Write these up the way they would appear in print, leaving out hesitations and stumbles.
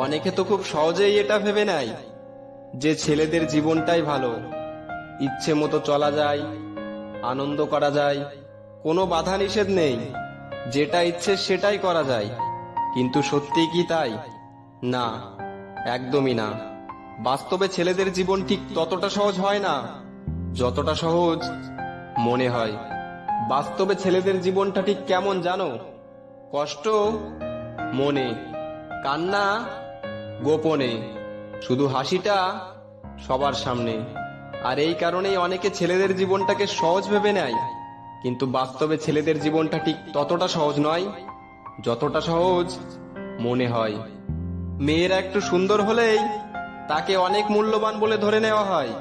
অনেকে তো খুব সহজেই এটা ভেবে নেয় যে ছেলেদের জীবনটাই ভালো, ইচ্ছে মতো চলা যায়, আনন্দ করা যায়, কোনো বাধা নিষেধ নেই, যেটা ইচ্ছে সেটাই করা যায়। কিন্তু সত্যি কি তাই? না, একদমই না। বাস্তবে ছেলেদের জীবন ঠিক ততটা সহজ হয় না যতটা সহজ মনে হয়। বাস্তবে ছেলেদের জীবনটা ঠিক কেমন জানো? কষ্ট মনে, কান্না গোপনে, শুধু হাসিটা সবার সামনে। আর এই কারণেই অনেকে ছেলেদের জীবনটাকে সহজ ভেবে নেয়, কিন্তু বাস্তবে ছেলেদের জীবনটা ঠিক ততটা সহজ নয় যতটা সহজ মনে হয়। মেয়েরা একটু সুন্দর হলেই তাকে অনেক মূল্যবান বলে ধরে নেওয়া হয়,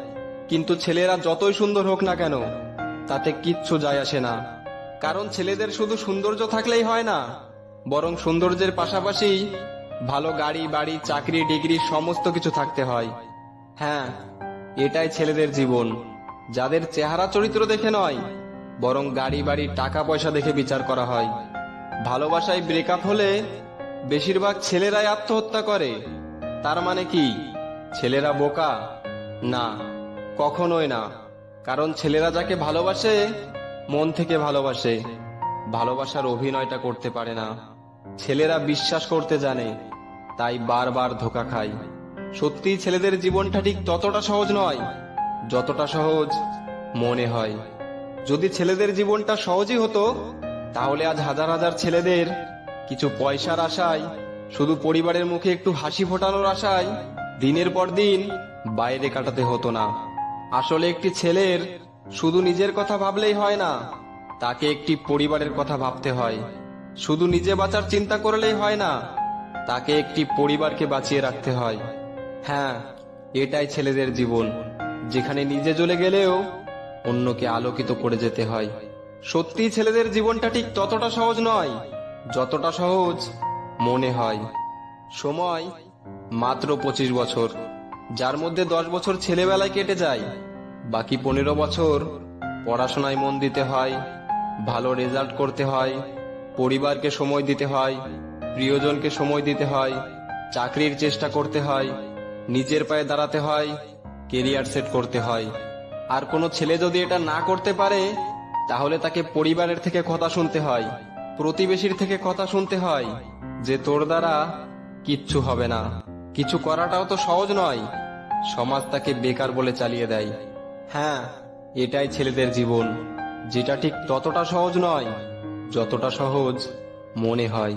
কিন্তু ছেলেরা যতই সুন্দর হোক না কেন তাতে কিচ্ছু যায় আসে না। কারণ ছেলেদের শুধু সৌন্দর্য থাকলেই হয় না, বরং সৌন্দর্যের পাশাপাশি ভালো গাড়ি বাড়ি চাকরি ডিগ্রি সমস্ত কিছু থাকতে হয়। হ্যাঁ, এটাই ছেলেদের জীবন, যাদের চেহারা চরিত্র দেখে নয়, বরং গাড়ি বাড়ি টাকা পয়সা দেখে বিচার করা হয়। ভালোবাসায় ব্রেকআপ হলে বেশিরভাগ ছেলেরাই আত্মহত্যা করে। তার মানে কি ছেলেরা বোকা? না, কখনোই না। কারণ ছেলেরা যাকে ভালোবাসে মন থেকে ভালোবাসে, ভালোবাসার অভিনয়টা করতে পারে না। ছেলেরা বিশ্বাস করতে জানে, তাই বারবার ধোঁকা খায়। সত্যিই ছেলেদের জীবনটা ঠিক ততটা সহজ নয় যতটা সহজ মনে হয়। যদি ছেলেদের জীবনটা সহজই হতো, তাহলে আজ হাজার হাজার ছেলেদের কিছু পয়সার আশায়, শুধু পরিবারের মুখে একটু হাসি ফোটানোর আশায় দিনের পর দিন বাইরে কাটাতে হতো না। আসলে একটি ছেলের শুধু নিজের কথা ভাবলেই হয় না, তাকে একটি পরিবারের কথা ভাবতে হয়। শুধু নিজে বাঁচার চিন্তা করলেই হয় না, তাকে একটি পরিবারকে বাঁচিয়ে রাখতে হয়। হ্যাঁ, এটাই ছেলেদের জীবন, যেখানে নিজে জ্বলে গেলেও অন্যকে আলোকিত করে যেতে হয়। সত্যিই ছেলেদের জীবনটা ঠিক ততটা সহজ নয় যতটা সহজ মনে হয়। সময় মাত্র 25 বছর, যার মধ্যে 10 বছর ছেলেবেলায় কেটে যায়, বাকি 15 বছর পড়াশোনায় মন দিতে হয়, ভালো রেজাল্ট করতে হয়, পরিবারকে সময় দিতে হয়, প্রিয়জনকে সময় দিতে হয়, চাকরির চেষ্টা করতে হয়, নিজের পায়ে দাঁড়াতে হয়, কেরিয়ার সেট করতে হয়। আর কোনো ছেলে যদি এটা না করতে পারে, তাহলে তাকে পরিবারের থেকে কথা শুনতে হয়, প্রতিবেশীর থেকে কথা শুনতে হয় যে তোর দ্বারা কিচ্ছু হবে না। কিছু করাটাও তো সহজ নয়, সমাজ তাকে বেকার বলে চালিয়ে দেয়। হ্যাঁ, এটাই ছেলেদের জীবন, যেটা ঠিক ততটা সহজ নয় যতটা সহজ মনে হয়।